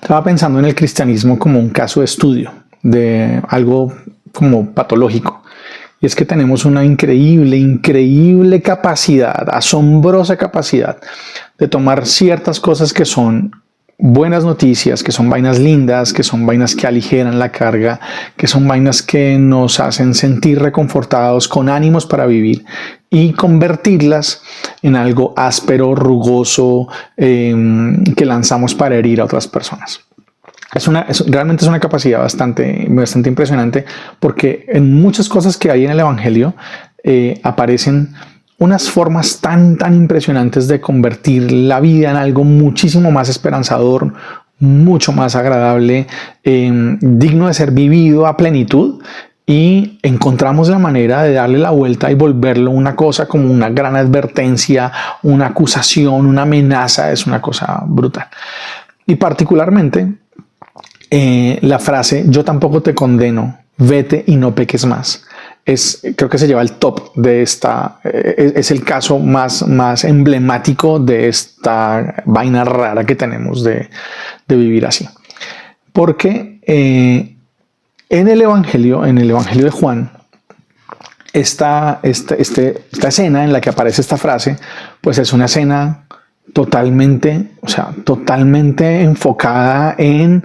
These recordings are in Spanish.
Estaba pensando en el cristianismo como un caso de estudio, de algo como patológico. Y es que tenemos una increíble capacidad, asombrosa capacidad de tomar ciertas cosas que son buenas noticias, que son vainas lindas, que son vainas que aligeran la carga, que son vainas que nos hacen sentir reconfortados, con ánimos para vivir, y convertirlas en algo áspero, rugoso, que lanzamos para herir a otras personas. Realmente es una capacidad bastante impresionante, porque en muchas cosas que hay en el Evangelio aparecen unas formas tan impresionantes de convertir la vida en algo muchísimo más esperanzador, mucho más agradable, digno de ser vivido a plenitud. Y encontramos la manera de darle la vuelta y volverlo una cosa como una gran advertencia, una acusación, una amenaza. Es una cosa brutal. Y particularmente la frase "yo tampoco te condeno, vete y no peques más", creo que se lleva el top de esta, es el caso más emblemático de esta vaina rara que tenemos de vivir así. Porque en el Evangelio de Juan, esta escena en la que aparece esta frase, pues es una escena totalmente enfocada en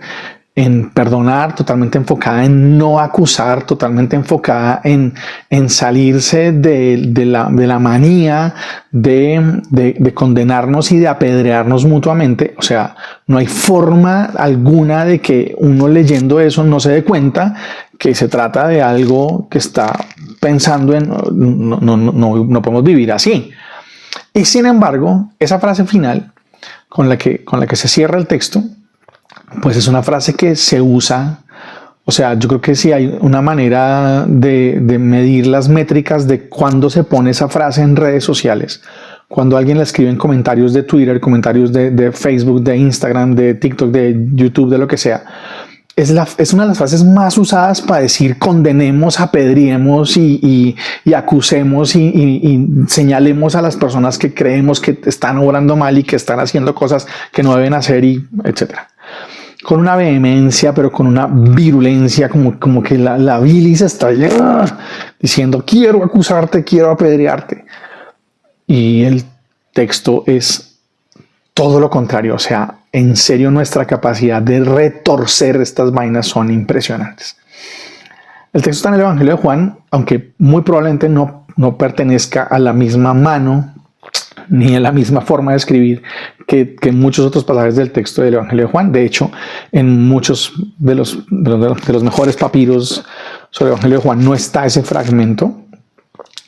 perdonar, totalmente enfocada en no acusar, totalmente enfocada en salirse de la manía de condenarnos y de apedrearnos mutuamente. O sea, no hay forma alguna de que uno leyendo eso no se dé cuenta que se trata de algo que está pensando en no podemos vivir así. Y sin embargo, esa frase final con la que se cierra el texto, pues es una frase que se usa. O sea, yo creo que si hay una manera de medir las métricas de cuándo se pone esa frase en redes sociales, cuando alguien la escribe en comentarios de Twitter, comentarios de Facebook, de Instagram, de TikTok, de YouTube, de lo que sea, es una de las frases más usadas para decir condenemos, apedriemos y acusemos y señalemos a las personas que creemos que están obrando mal y que están haciendo cosas que no deben hacer, y etcétera. Con una vehemencia, pero con una virulencia, como que la bilis está diciendo quiero acusarte, quiero apedrearte. Y el texto es todo lo contrario. O sea, en serio, nuestra capacidad de retorcer estas vainas son impresionantes. El texto está en el Evangelio de Juan, aunque muy probablemente no pertenezca a la misma mano ni a la misma forma de escribir que muchos otros pasajes del texto del Evangelio de Juan. De hecho, en muchos de los mejores papiros sobre el Evangelio de Juan no está ese fragmento.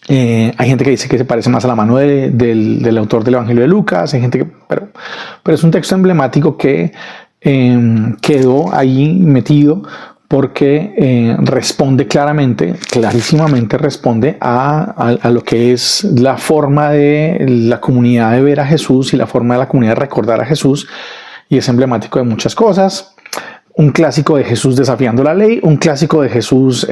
Hay gente que dice que se parece más a la mano del autor del Evangelio de Lucas. Hay gente que, pero es un texto emblemático que quedó ahí metido porque responde clarísimamente responde a lo que es la forma de la comunidad de ver a Jesús y la forma de la comunidad de recordar a Jesús, y es emblemático de muchas cosas. Un clásico de Jesús desafiando la ley, un clásico de Jesús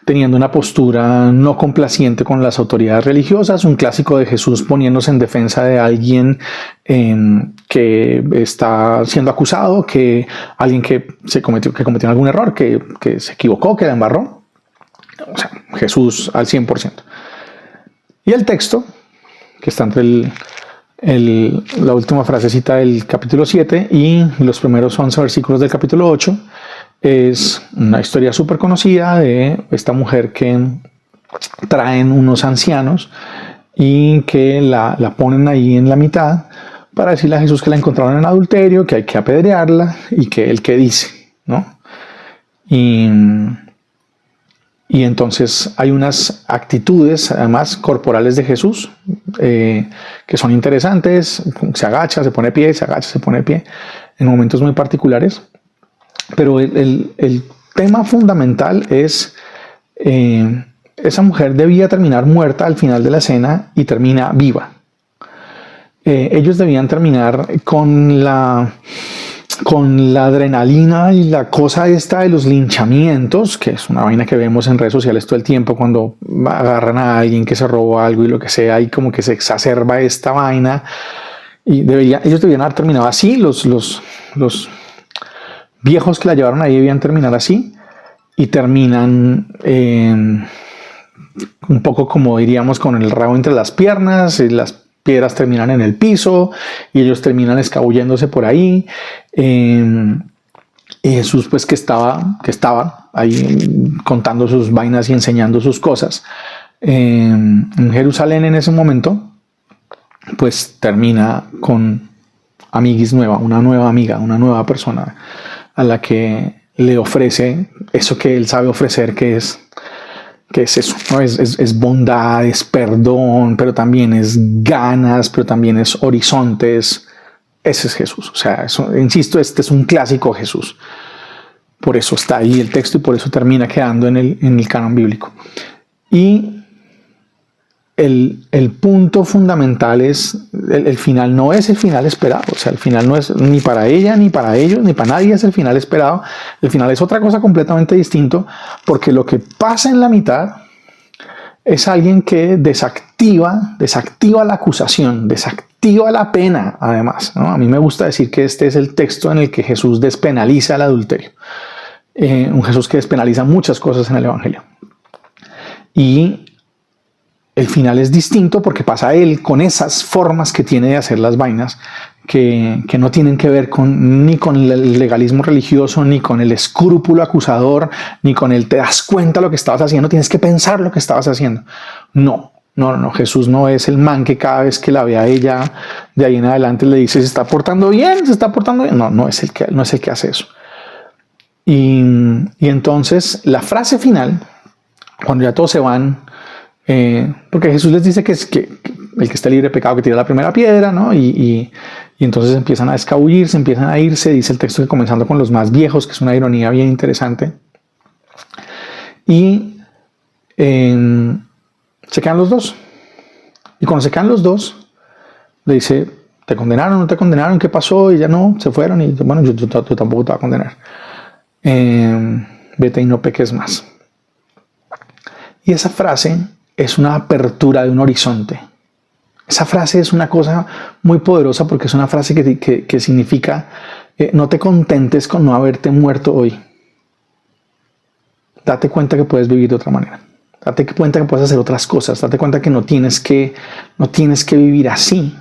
teniendo una postura no complaciente con las autoridades religiosas, un clásico de Jesús poniéndose en defensa de alguien que está siendo acusado, que alguien que cometió algún error, que se equivocó, que la embarró. O sea, Jesús al 100%. Y el texto, que está entre la última frasecita del capítulo 7 y los primeros 11 versículos del capítulo 8, es una historia súper conocida de esta mujer que traen unos ancianos y que la ponen ahí en la mitad para decirle a Jesús que la encontraron en adulterio, que hay que apedrearla y que él qué dice, ¿no? Y entonces hay unas actitudes, además, corporales de Jesús que son interesantes. Se agacha, se pone pie, se agacha, se pone pie, en momentos muy particulares. Pero el tema fundamental es esa mujer debía terminar muerta al final de la escena y termina viva. Ellos debían terminar con la adrenalina y la cosa esta de los linchamientos, que es una vaina que vemos en redes sociales todo el tiempo cuando agarran a alguien que se robó algo y lo que sea, y como que se exacerba esta vaina. Y ellos debían haber terminado así, los viejos que la llevaron ahí debían terminar así, y terminan un poco como diríamos con el rabo entre las piernas, y las piedras terminan en el piso y ellos terminan escabulléndose por ahí. Y Jesús, pues que estaba ahí contando sus vainas y enseñando sus cosas en Jerusalén en ese momento, pues termina con amiguis nueva, una nueva amiga, una nueva persona a la que le ofrece eso que él sabe ofrecer, que es eso, ¿no? Es bondad, es perdón, pero también es ganas, pero también es horizontes. Ese es Jesús. O sea, eso, insisto, este es un clásico Jesús. Por eso está ahí el texto y por eso termina quedando en el canon bíblico. Y el punto fundamental es, el final no es el final esperado. O sea, el final no es ni para ella, ni para ellos, ni para nadie es el final esperado. El final es otra cosa completamente distinto, porque lo que pasa en la mitad es alguien que desactiva la acusación, desactiva la pena, además, ¿no? A mí me gusta decir que este es el texto en el que Jesús despenaliza el adulterio. Un Jesús que despenaliza muchas cosas en el Evangelio. Y el final es distinto porque pasa él con esas formas que tiene de hacer las vainas que no tienen que ver ni con el legalismo religioso, ni con el escrúpulo acusador, ni con el te das cuenta lo que estabas haciendo, tienes que pensar lo que estabas haciendo. No, Jesús no es el man que cada vez que la ve a ella de ahí en adelante le dice se está portando bien. No es el que hace eso. Y entonces la frase final, cuando ya todos se van, porque Jesús les dice que el que esté libre de pecado que tire la primera piedra, ¿no? Y entonces empiezan a escabullirse, empiezan a irse, dice el texto que comenzando con los más viejos, que es una ironía bien interesante. Y se quedan los dos. Y cuando se quedan los dos, le dice, ¿te condenaron? ¿No te condenaron? ¿Qué pasó? Y ya no, se fueron. Y bueno, yo tampoco te voy a condenar. Vete y no peques más. Y esa frase es una apertura de un horizonte. Esa frase es una cosa muy poderosa porque es una frase que significa no te contentes con no haberte muerto hoy. Date cuenta que puedes vivir de otra manera. Date cuenta que puedes hacer otras cosas. Date cuenta que no tienes que vivir así.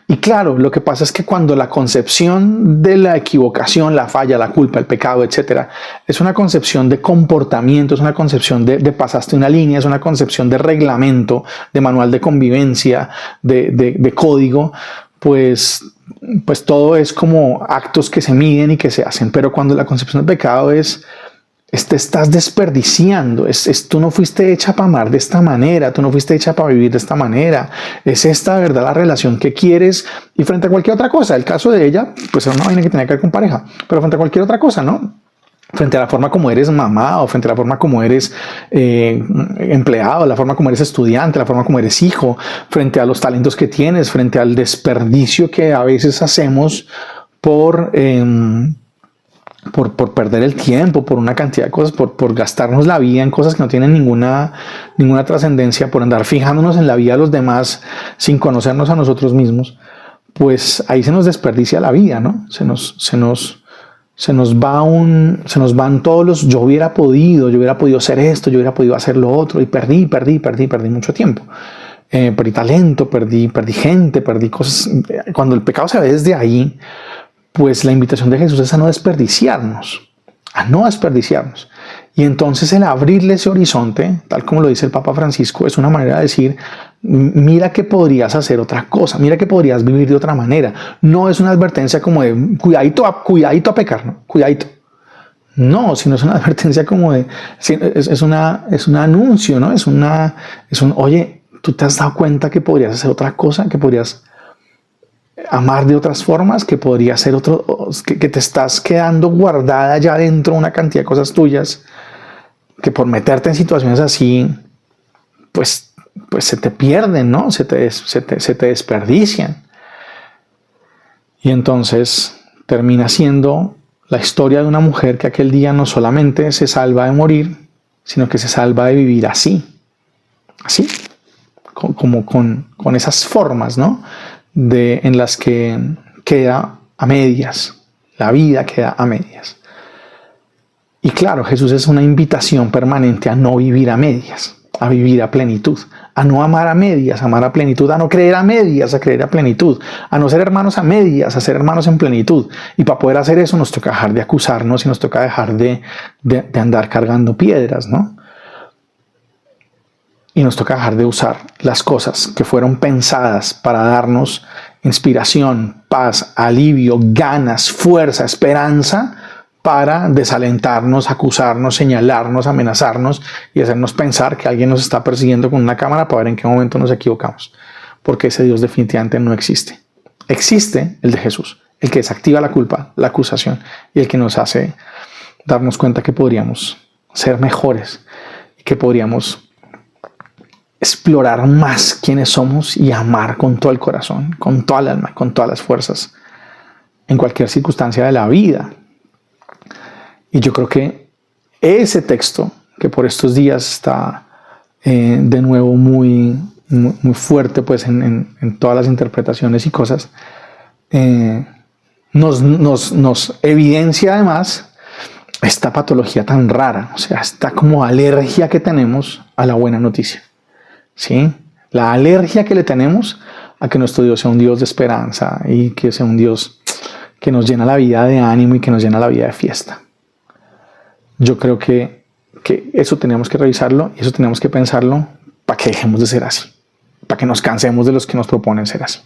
Y claro, lo que pasa es que cuando la concepción de la equivocación, la falla, la culpa, el pecado, etcétera, es una concepción de comportamiento, es una concepción de pasaste una línea, es una concepción de reglamento, de manual de convivencia, de código, pues todo es como actos que se miden y que se hacen. Pero cuando la concepción del pecado te estás desperdiciando, tú no fuiste hecha para amar de esta manera, tú no fuiste hecha para vivir de esta manera, es esta de verdad la relación que quieres y frente a cualquier otra cosa, el caso de ella, pues era una vaina que tenía que ver con pareja, pero frente a cualquier otra cosa, ¿no? Frente a la forma como eres mamá o frente a la forma como eres empleado, la forma como eres estudiante, la forma como eres hijo, frente a los talentos que tienes, frente al desperdicio que a veces hacemos por perder el tiempo, por una cantidad de cosas, por gastarnos la vida en cosas que no tienen ninguna trascendencia, por andar fijándonos en la vida de los demás sin conocernos a nosotros mismos, pues ahí se nos desperdicia la vida, ¿no? Se nos van todos los yo hubiera podido hacer esto, yo hubiera podido hacer lo otro y perdí mucho tiempo. Perdí talento, perdí gente, perdí cosas. Cuando el pecado se ve desde ahí, pues la invitación de Jesús es a no desperdiciarnos. Y entonces el abrirle ese horizonte, tal como lo dice el Papa Francisco, es una manera de decir, mira que podrías hacer otra cosa, mira que podrías vivir de otra manera. No es una advertencia como de cuidadito a pecar, ¿no? Cuidadito. No, sino es una advertencia como de, es un anuncio, ¿no? Oye, ¿tú te has dado cuenta que podrías hacer otra cosa? Que podrías amar de otras formas, que podría ser que te estás quedando guardada ya dentro una cantidad de cosas tuyas, que por meterte en situaciones así, pues se te pierden, ¿no? Se te desperdician. Y entonces termina siendo la historia de una mujer que aquel día no solamente se salva de morir, sino que se salva de vivir así, como con esas formas, ¿no? en las que queda a medias, la vida queda a medias. Y claro, Jesús es una invitación permanente a no vivir a medias, a vivir a plenitud, a no amar a medias, a amar a plenitud, a no creer a medias, a creer a plenitud, a no ser hermanos a medias, a ser hermanos en plenitud. Y para poder hacer eso nos toca dejar de acusarnos y nos toca dejar de andar cargando piedras, ¿no? Y nos toca dejar de usar las cosas que fueron pensadas para darnos inspiración, paz, alivio, ganas, fuerza, esperanza, para desalentarnos, acusarnos, señalarnos, amenazarnos y hacernos pensar que alguien nos está persiguiendo con una cámara para ver en qué momento nos equivocamos. Porque ese Dios definitivamente no existe. Existe el de Jesús, el que desactiva la culpa, la acusación y el que nos hace darnos cuenta que podríamos ser mejores y que podríamos explorar más quiénes somos y amar con todo el corazón, con toda el alma, con todas las fuerzas, en cualquier circunstancia de la vida. Y yo creo que ese texto, que por estos días está de nuevo muy fuerte pues, en todas las interpretaciones y cosas, nos evidencia además esta patología tan rara, o sea, esta como alergia que tenemos a la buena noticia. ¿Sí? La alergia que le tenemos a que nuestro Dios sea un Dios de esperanza y que sea un Dios que nos llena la vida de ánimo y que nos llena la vida de fiesta. Yo creo que eso tenemos que revisarlo y eso tenemos que pensarlo para que dejemos de ser así, para que nos cansemos de los que nos proponen ser así.